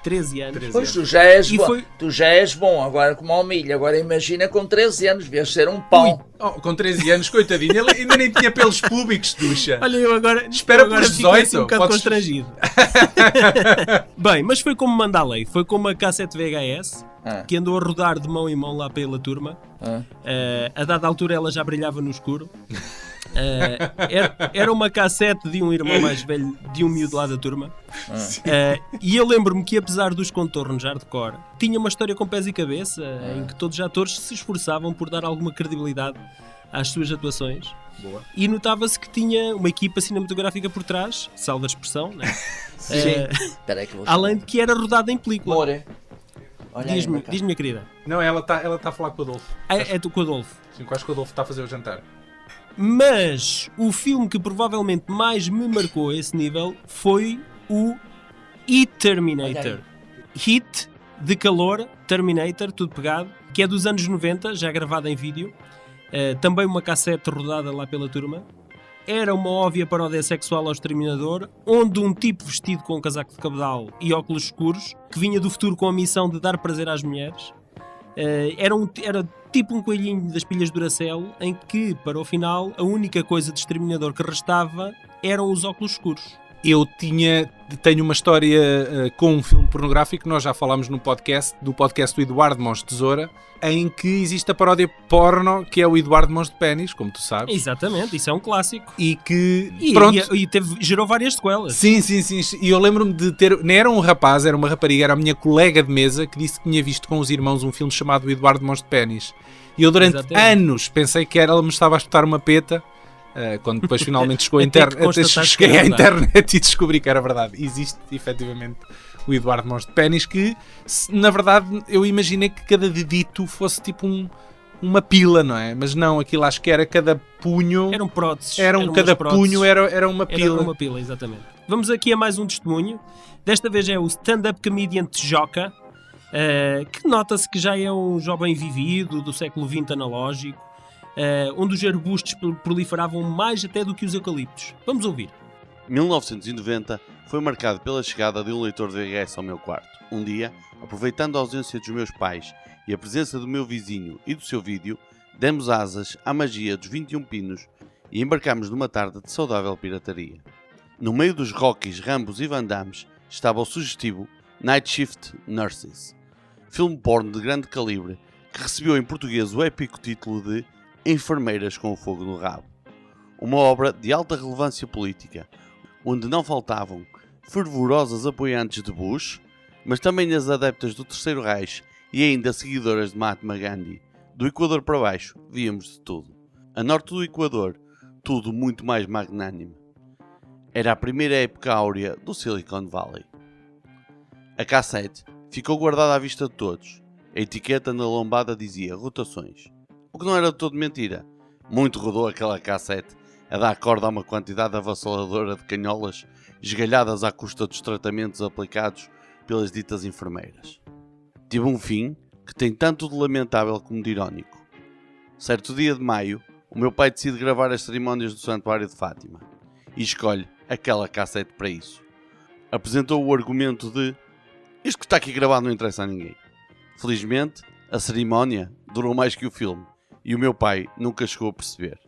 13 anos. Pois tu já és E bom, foi- tu já és bom, agora como ao milho. Agora imagina com 13 anos, devias ser um pão. Com 13 anos, coitadinho, ele ainda nem tinha pelos públicos, ducha. Olha, eu agora pelos fiquei assim 18, um bocado podes- constrangido. Bem, mas foi como manda a lei. Foi com uma cassete VHS que andou a rodar de mão em mão lá pela turma. A dada altura ela já brilhava no escuro. Era uma cassete de um irmão mais velho, de um miúdo lá da turma. E eu lembro-me que, apesar dos contornos hardcore, tinha uma história com pés e cabeça, em que todos os atores se esforçavam por dar alguma credibilidade às suas atuações. Boa. E notava-se que tinha uma equipa cinematográfica por trás, salva a expressão, né? Espera aí que eu vou Além de que era rodada em película. More. Olha aí, Diz-me, Macaco. minha querida. Não, ela tá a falar com o Adolfo. É tu com o Adolfo. Sim, quase que o Adolfo está a fazer o jantar. Mas o filme que provavelmente mais me marcou a esse nível foi o E-Terminator. Heat, de calor, Terminator, tudo pegado, que é dos anos 90, já gravado em vídeo. Também uma cassete rodada lá pela turma. Era uma óbvia paródia sexual ao Exterminador, onde um tipo vestido com um casaco de cabedal e óculos escuros, que vinha do futuro com a missão de dar prazer às mulheres, era tipo um coelhinho das pilhas Duracell, em que, para o final, a única coisa de Exterminador que restava eram os óculos escuros. Eu tenho uma história com um filme pornográfico, nós já falámos do podcast do Eduardo Mons de Tesoura, em que existe a paródia porno, que é o Eduardo Mons de Pénis, como tu sabes. Exatamente, isso é um clássico. E que, E gerou várias sequelas. Sim. E eu lembro-me de ter... Não era um rapaz, era uma rapariga, era a minha colega de mesa, que disse que tinha visto com os irmãos um filme chamado Eduardo Mons de Pénis. E eu durante Exatamente. anos pensei que ela me estava a espetar uma peta, Quando depois finalmente chegou Até que constataste que cheguei era à verdade. internet e descobri que era verdade. Existe efetivamente o Eduardo Mons de Pénis, que na verdade eu imaginei que cada dedito fosse tipo uma pila, não é? Mas não, aquilo acho que era cada punho. Eram próteses. Cada punho era uma pila. Era uma pila, exatamente. Vamos aqui a mais um testemunho. Desta vez é o stand-up comedian Tjoca, que nota-se que já é um jovem vivido do século XX analógico, onde os arbustos proliferavam mais até do que os eucaliptos. Vamos ouvir. 1990 foi marcado pela chegada de um leitor de VHS ao meu quarto. Um dia, aproveitando a ausência dos meus pais e a presença do meu vizinho e do seu vídeo, demos asas à magia dos 21 pinos e embarcámos numa tarde de saudável pirataria. No meio dos Rockies, Rambos e Van Dammes estava o sugestivo Night Shift Nurses, filme porno de grande calibre que recebeu em português o épico título de Enfermeiras com o Fogo no Rabo. Uma obra de alta relevância política, onde não faltavam fervorosas apoiantes de Bush, mas também as adeptas do Terceiro Reich e ainda seguidoras de Mahatma Gandhi. Do Equador para baixo, víamos de tudo. A norte do Equador, tudo muito mais magnânime. Era a primeira época áurea do Silicon Valley. A cassete ficou guardada à vista de todos. A etiqueta na lombada dizia rotações. O que não era de todo mentira. Muito rodou aquela cassete a dar corda a uma quantidade avassaladora de canholas esgalhadas à custa dos tratamentos aplicados pelas ditas enfermeiras. Tive um fim que tem tanto de lamentável como de irónico. Certo dia de maio, o meu pai decide gravar as cerimónias do Santuário de Fátima e escolhe aquela cassete para isso. Apresentou o argumento de isto que está aqui gravado não interessa a ninguém. Felizmente, a cerimónia durou mais que o filme e o meu pai nunca chegou a perceber.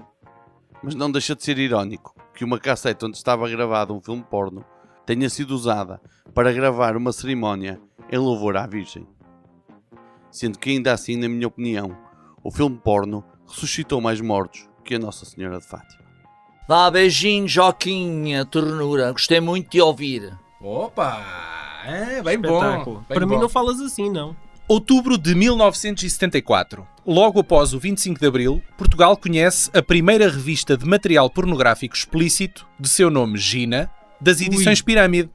Mas não deixa de ser irónico que uma cassete onde estava gravado um filme porno tenha sido usada para gravar uma cerimónia em louvor à Virgem. Sendo que ainda assim, na minha opinião, o filme porno ressuscitou mais mortos que a Nossa Senhora de Fátima. Vá, beijinho, Joquinha, ternura. Gostei muito de ouvir. Opa! Bem Espetáculo. bom. Para mim não falas assim, não. Outubro de 1974. Logo após o 25 de Abril, Portugal conhece a primeira revista de material pornográfico explícito, de seu nome Gina, das edições Pirâmide.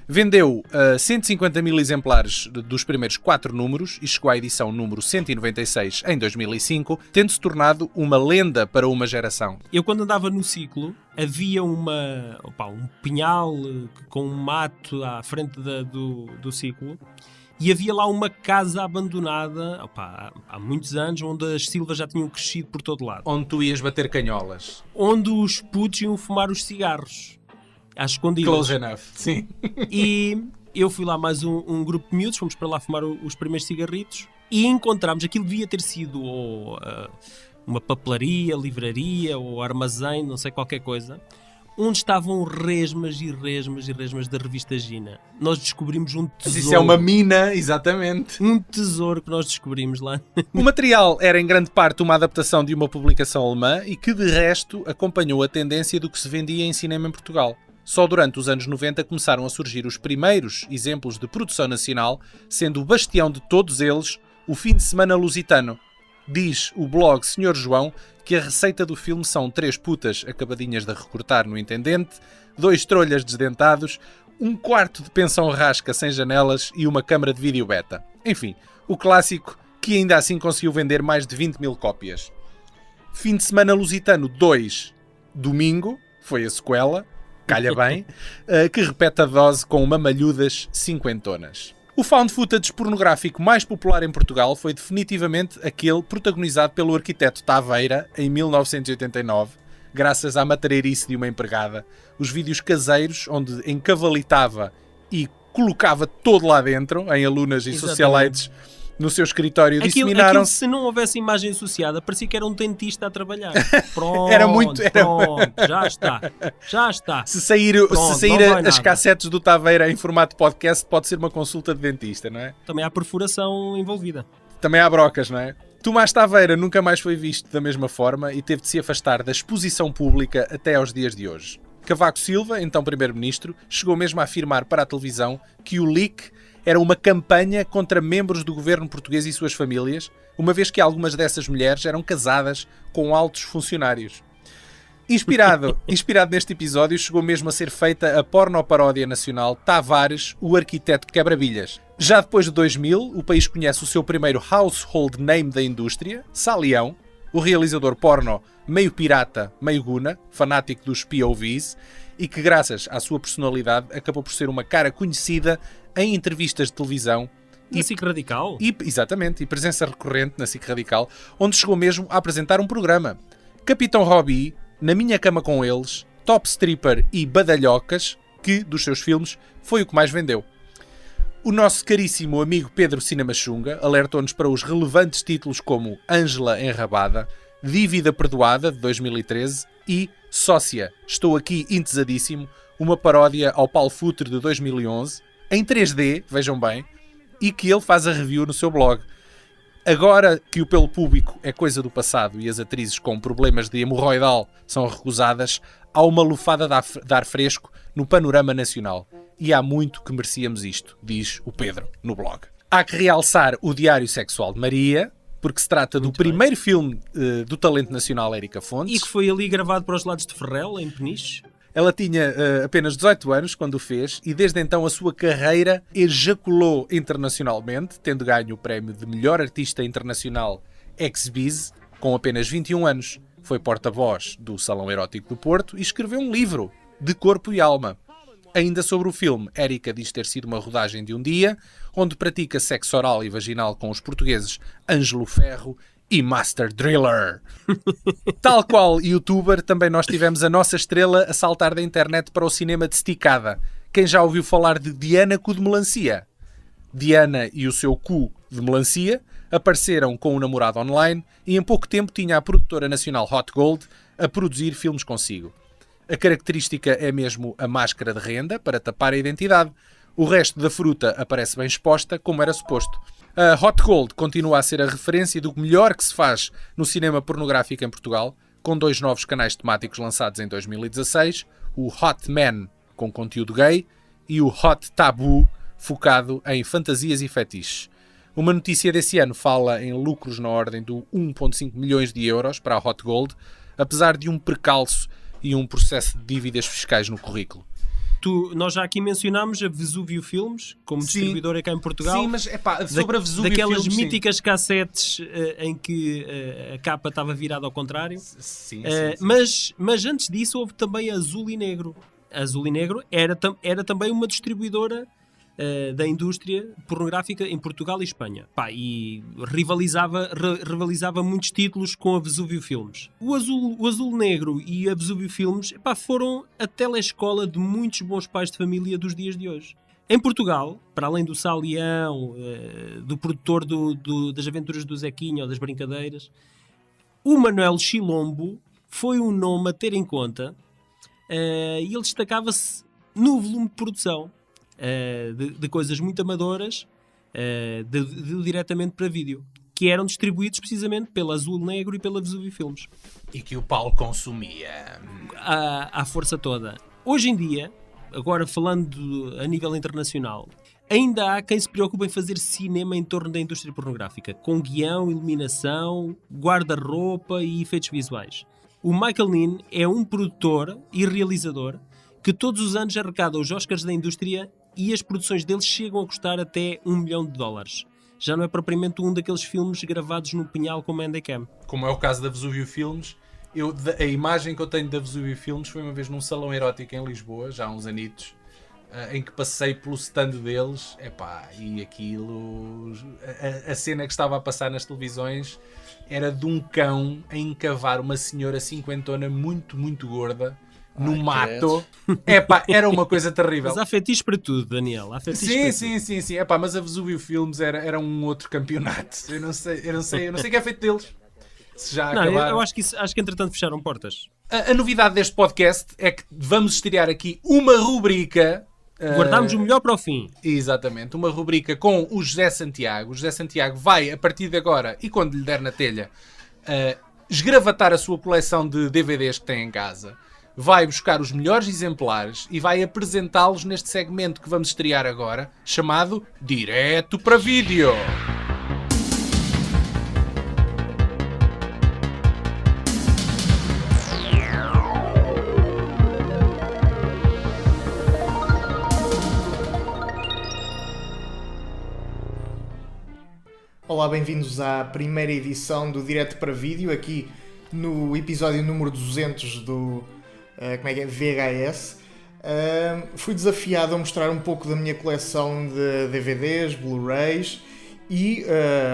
Vendeu 150 mil exemplares dos primeiros 4 números e chegou à edição número 196 em 2005, tendo-se tornado uma lenda para uma geração. Eu quando andava no ciclo, havia um pinhal com um mato à frente do ciclo e havia lá uma casa abandonada há muitos anos, onde as silvas já tinham crescido por todo lado. Onde tu ias bater canholas. Onde os putos iam fumar os cigarros. Às escondidas. Close enough, sim. E eu fui lá mais um grupo de miúdos, fomos para lá fumar os primeiros cigarritos e encontramos, aquilo devia ter sido uma papelaria, livraria ou armazém, não sei, qualquer coisa, onde estavam resmas e resmas e resmas da revista Gina. Nós descobrimos um tesouro. Isso é uma mina, exatamente. Um tesouro que nós descobrimos lá. O material era em grande parte uma adaptação de uma publicação alemã e que de resto acompanhou a tendência do que se vendia em cinema em Portugal. Só durante os anos 90 começaram a surgir os primeiros exemplos de produção nacional, sendo o bastião de todos eles o Fim de Semana Lusitano. Diz o blog Sr. João que a receita do filme são 3 putas acabadinhas de recortar no intendente, 2 trolhas desdentados, um quarto de pensão rasca sem janelas e uma câmara de vídeo beta. Enfim, o clássico que ainda assim conseguiu vender mais de 20 mil cópias. Fim de Semana Lusitano 2, domingo, foi a sequela, calha bem, que repete a dose com mamalhudas cinquentonas. O found footage pornográfico mais popular em Portugal foi definitivamente aquele protagonizado pelo arquiteto Taveira em 1989, graças à matareirice de uma empregada. Os vídeos caseiros, onde encavalitava e colocava todo lá dentro, em alunas e socialites, no seu escritório, aquilo, disseminaram-se. se não houvesse imagem associada, parecia que era um dentista a trabalhar. Pronto, já está. Se sair as cassetes do Taveira em formato podcast, pode ser uma consulta de dentista, não é? Também há perfuração envolvida. Também há brocas, não é? Tomás Taveira nunca mais foi visto da mesma forma e teve de se afastar da exposição pública até aos dias de hoje. Cavaco Silva, então primeiro-ministro, chegou mesmo a afirmar para a televisão que o leak era uma campanha contra membros do governo português e suas famílias, uma vez que algumas dessas mulheres eram casadas com altos funcionários. Inspirado neste episódio, chegou mesmo a ser feita a porno-paródia nacional Tavares, o arquiteto quebra-bilhas. Já depois de 2000, o país conhece o seu primeiro household name da indústria, Salião, o realizador porno meio pirata, meio guna, fanático dos POVs, e que graças à sua personalidade acabou por ser uma cara conhecida em entrevistas de televisão. Na SIC Radical? Exatamente, e presença recorrente na SIC Radical, onde chegou mesmo a apresentar um programa. Capitão Robbie, Na Minha Cama com Eles, Top Stripper e Badalhocas, que, dos seus filmes, foi o que mais vendeu. O nosso caríssimo amigo Pedro Cinema Xunga alertou-nos para os relevantes títulos como Ângela Enrabada, Dívida Perdoada, de 2013, e Sócia, Estou Aqui Entesadíssimo, uma paródia ao Paulo Futre de 2011, em 3D, vejam bem, e que ele faz a review no seu blog. Agora que o pelo público é coisa do passado e as atrizes com problemas de hemorroidal são recusadas, há uma lufada de ar fresco no panorama nacional. E há muito que merecíamos isto, diz o Pedro no blog. Há que realçar o Diário Sexual de Maria, porque se trata do primeiro filme do talento nacional Érica Fontes. E que foi ali gravado para os lados de Ferrel, em Peniche. Ela tinha apenas 18 anos quando o fez e desde então a sua carreira ejaculou internacionalmente, tendo ganho o prémio de melhor artista internacional ex-biz com apenas 21 anos. Foi porta-voz do Salão Erótico do Porto e escreveu um livro, De Corpo e Alma. Ainda sobre o filme, Érica diz ter sido uma rodagem de um dia, onde pratica sexo oral e vaginal com os portugueses Ângelo Ferro e Master Driller. Tal qual youtuber, também nós tivemos a nossa estrela a saltar da internet para o cinema de esticada. Quem já ouviu falar de Diana Cu de Melancia? Diana e o seu cu de melancia apareceram com um namorado online e em pouco tempo tinha a produtora nacional Hot Gold a produzir filmes consigo. A característica é mesmo a máscara de renda para tapar a identidade. O resto da fruta aparece bem exposta, como era suposto. A Hot Gold continua a ser a referência do melhor que se faz no cinema pornográfico em Portugal, com 2 novos canais temáticos lançados em 2016, o Hot Man, com conteúdo gay, e o Hot Taboo, focado em fantasias e fetiches. Uma notícia desse ano fala em lucros na ordem do 1,5 milhões de euros para a Hot Gold, apesar de um percalço e um processo de dívidas fiscais no currículo. Nós já aqui mencionámos a Vesúvio Filmes, como distribuidora cá em Portugal. Sim, mas sobre a Vesúvio daquelas Filmes, míticas cassetes em que a capa estava virada ao contrário. Sim. Mas antes disso houve também a Azul e Negro. A Azul e Negro era também uma distribuidora da indústria pornográfica em Portugal e Espanha. E rivalizava muitos títulos com a Vesúvio Filmes. O Azul Negro e a Vesúvio Filmes foram a telescola de muitos bons pais de família dos dias de hoje. Em Portugal, para além do Salião, do produtor das aventuras do Zequinho ou das brincadeiras, o Manuel Chilombo foi um nome a ter em conta e ele destacava-se no volume de produção. De coisas muito amadoras diretamente para vídeo, que eram distribuídos precisamente pela Azul Negro e pela Vesúvio Filmes. E que o Paulo consumia à força toda. Hoje em dia, agora falando a nível internacional, ainda há quem se preocupe em fazer cinema em torno da indústria pornográfica, com guião, iluminação, guarda-roupa e efeitos visuais. O Michael Nin é um produtor e realizador que todos os anos arrecada os Oscars da indústria e as produções deles chegam a custar até $1 milhão. Já não é propriamente um daqueles filmes gravados no Pinhal com Handicam. Como é o caso da Vesúvio Filmes. A imagem que eu tenho da Vesúvio Filmes foi uma vez num salão erótico em Lisboa, já há uns anitos, em que passei pelo stand deles, e aquilo, a cena que estava a passar nas televisões era de um cão a encavar uma senhora cinquentona muito, muito gorda, no mato. Era uma coisa terrível. Mas há fetiche para tudo, Daniel. Há fetiche sim. Mas a Vesúvio Filmes era um outro campeonato. Eu não sei o que é feito deles. Se já acabaram. Eu acho que entretanto fecharam portas. A novidade deste podcast é que vamos estrear aqui uma rubrica. Guardámos o melhor para o fim. Exatamente, uma rubrica com o José Santiago. O José Santiago vai, a partir de agora, e quando lhe der na telha, esgravatar a sua coleção de DVDs que tem em casa. Vai buscar os melhores exemplares e vai apresentá-los neste segmento que vamos estrear agora, chamado Direto para Vídeo. Olá, bem-vindos à primeira edição do Direto para Vídeo, aqui no episódio número 200 do VHS. Fui desafiado a mostrar um pouco da minha coleção de DVDs, Blu-rays e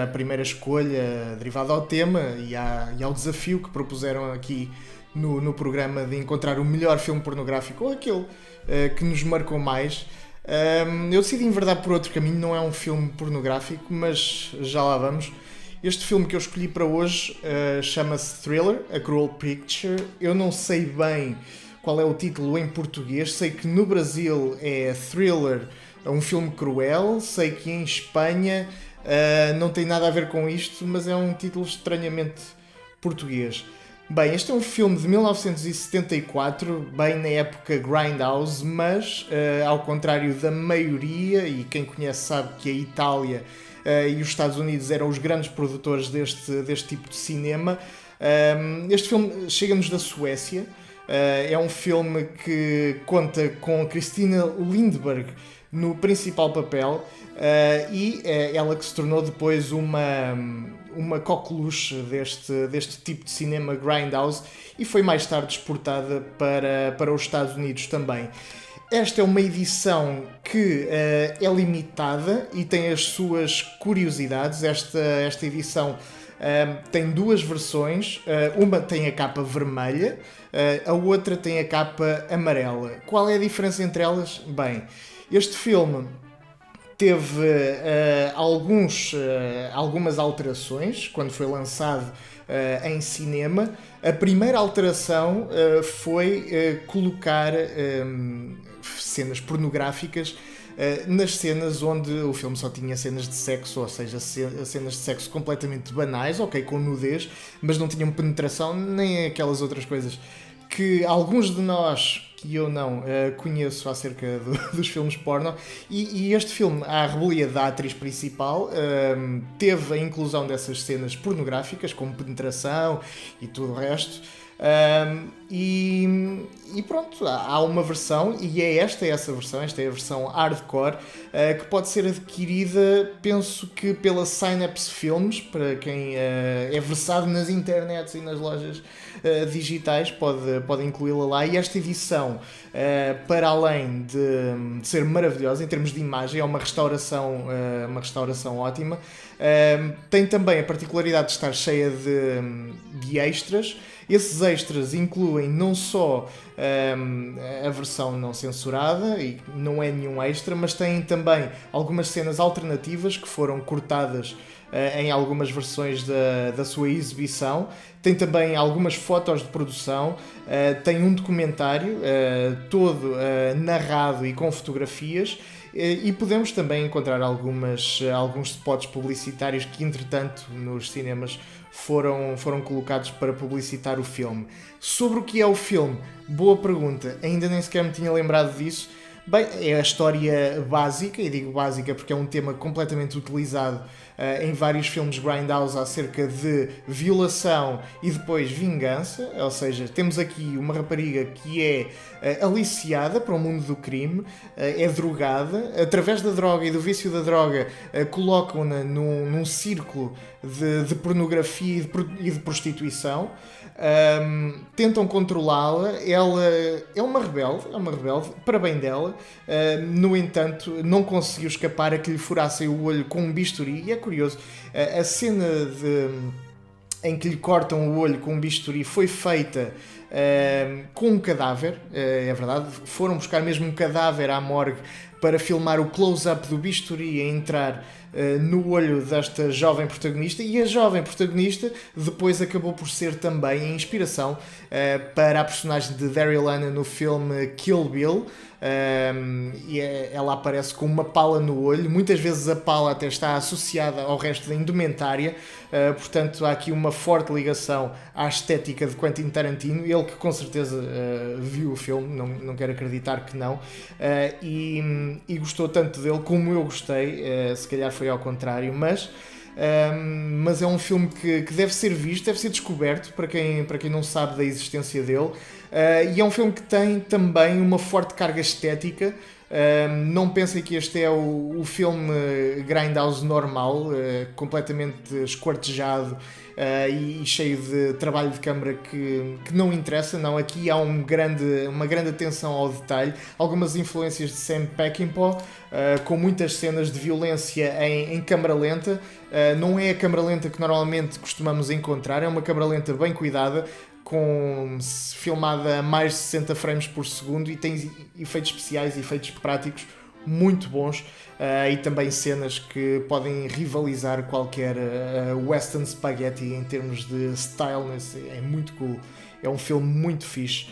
a primeira escolha derivada ao tema e ao desafio que propuseram aqui no programa de encontrar o melhor filme pornográfico, ou aquele que nos marcou mais. Eu decidi enverdar por outro caminho, não é um filme pornográfico, mas já lá vamos. Este filme que eu escolhi para hoje chama-se Thriller, A Cruel Picture. Eu não sei bem qual é o título em português, sei que no Brasil é Thriller, um filme cruel, sei que em Espanha não tem nada a ver com isto, mas é um título estranhamente português. Bem, este é um filme de 1974, bem na época Grindhouse, mas ao contrário da maioria, e quem conhece sabe que a Itália e os Estados Unidos eram os grandes produtores deste tipo de cinema, este filme chega-nos da Suécia. É um filme que conta com Christina Lindberg no principal papel e é ela que se tornou depois uma coqueluche deste tipo de cinema Grindhouse e foi mais tarde exportada para os Estados Unidos também. Esta é uma edição que é limitada e tem as suas curiosidades. Esta edição tem duas versões, uma tem a capa vermelha, a outra tem a capa amarela. Qual é a diferença entre elas? Bem, este filme teve algumas alterações quando foi lançado em cinema. A primeira alteração foi colocar cenas pornográficas nas cenas onde o filme só tinha cenas de sexo, ou seja, cenas de sexo completamente banais, ok, com nudez, mas não tinham penetração nem aquelas outras coisas que alguns de nós, que eu não, conheço acerca dos filmes porno, e este filme, à revelia da atriz principal, teve a inclusão dessas cenas pornográficas, como penetração e tudo o resto. E pronto, há uma versão, e esta é a versão hardcore, que pode ser adquirida, penso que pela Synapse Films, para quem é versado nas internets e nas lojas digitais, pode incluí-la lá. E esta edição, para além de ser maravilhosa em termos de imagem, é uma restauração ótima, tem também a particularidade de estar cheia de extras. Esses extras incluem não só a versão não censurada, e não é nenhum extra, mas têm também algumas cenas alternativas que foram cortadas em algumas versões da sua exibição. Tem também algumas fotos de produção, tem um documentário todo narrado e com fotografias, e podemos também encontrar alguns spots publicitários que, entretanto, nos cinemas foram colocados para publicitar o filme. Sobre o que é o filme? Boa pergunta, ainda nem sequer me tinha lembrado disso. Bem, é a história básica, e digo básica porque é um tema completamente utilizado em vários filmes Grindhouse acerca de violação e depois vingança, ou seja, temos aqui uma rapariga que é aliciada para o mundo do crime, é drogada, através da droga e do vício da droga colocam-na num círculo de pornografia e de prostituição. Tentam controlá-la, ela é uma rebelde, para bem dela. No entanto, não conseguiu escapar a que lhe furassem o olho com um bisturi, e é curioso, a cena em que lhe cortam o olho com um bisturi foi feita com um cadáver, é verdade, foram buscar mesmo um cadáver à morgue para filmar o close-up do bisturi a entrar no olho desta jovem protagonista, e a jovem protagonista depois acabou por ser também a inspiração para a personagem de Daryl Hannah no filme Kill Bill. E ela aparece com uma pala no olho, muitas vezes a pala até está associada ao resto da indumentária, portanto há aqui uma forte ligação à estética de Quentin Tarantino, ele que com certeza viu o filme, não quero acreditar que não, e gostou tanto dele como eu gostei, se calhar foi ao contrário, mas é um filme que deve ser visto, deve ser descoberto para quem não sabe da existência dele. E é um filme que tem também uma forte carga estética, Não pensem que este é o filme Grindhouse normal, completamente esquartejado e cheio de trabalho de câmara que não interessa. Não, aqui há uma grande atenção ao detalhe, algumas influências de Sam Peckinpah, com muitas cenas de violência em câmara lenta. Não é a câmara lenta que normalmente costumamos encontrar, é uma câmara lenta bem cuidada, filmada a mais de 60 frames por segundo, e tem efeitos especiais e efeitos práticos muito bons, e também cenas que podem rivalizar qualquer western spaghetti em termos de styleness. É muito cool, é um filme muito fixe.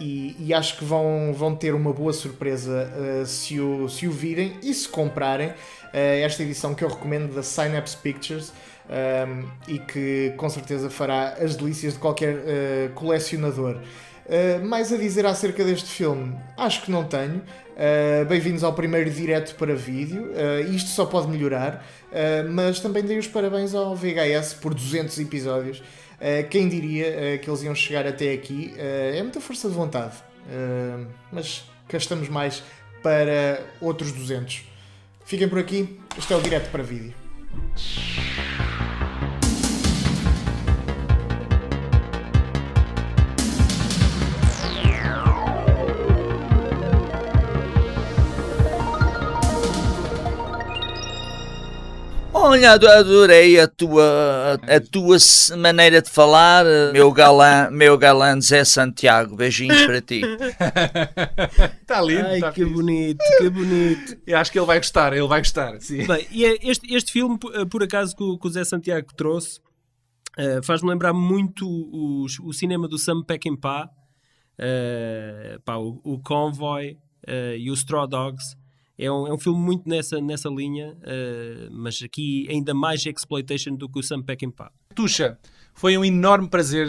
E acho que vão ter uma boa surpresa se o virem e se comprarem esta edição, que eu recomendo, da Synapse Pictures, e que com certeza fará as delícias de qualquer colecionador. Mais a dizer acerca deste filme, acho que não tenho. Bem-vindos ao primeiro direto para vídeo. Isto só pode melhorar, mas também dei os parabéns ao VHS por 200 episódios. Quem diria que eles iam chegar até aqui? É muita força de vontade, mas cá estamos mais para outros 200. Fiquem por aqui, este é o direto para vídeo. Olha, adorei a tua maneira de falar, meu galã Zé Santiago. Beijinhos para ti. Está lindo. Ai, tá que fixe. bonito, que bonito. Eu acho que ele vai gostar, sim. Bem, e este filme, por acaso, que o Zé Santiago trouxe, faz-me lembrar muito o cinema do Sam Peckinpah, o Convoy e o Straw Dogs. É um filme muito nessa linha, mas aqui ainda mais exploitation do que o Sam Peckinpah. Tuxa, foi um enorme prazer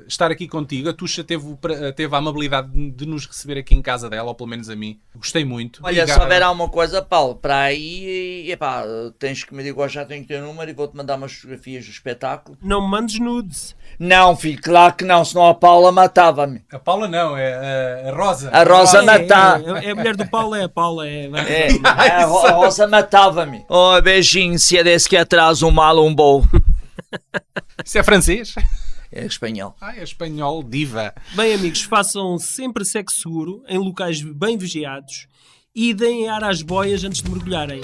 estar aqui contigo. A Tuxa teve a amabilidade de nos receber aqui em casa dela, ou pelo menos a mim. Gostei muito. Olha, Obrigado. se houver alguma coisa, Paulo, para aí, epá, tens que me dizer, já tenho que ter o número e vou-te mandar umas fotografias do espetáculo. Não me mandes nudes. Não, filho, claro que não, senão a Paula matava-me. A Paula não, é a Rosa. A Rosa matava. É a mulher do Paulo, é a Paula. A Rosa matava-me. Oh, beijinho, se é desse que atrás um mal, um bom. Isso é francês? É espanhol. É espanhol, diva. Bem, amigos, façam sempre sexo seguro, em locais bem vigiados, e deem ar às boias antes de mergulharem.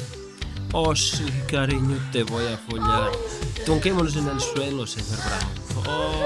Oxe, carinho, te voy a follar. Toquémonos en el suelo, señor Brown. Oh.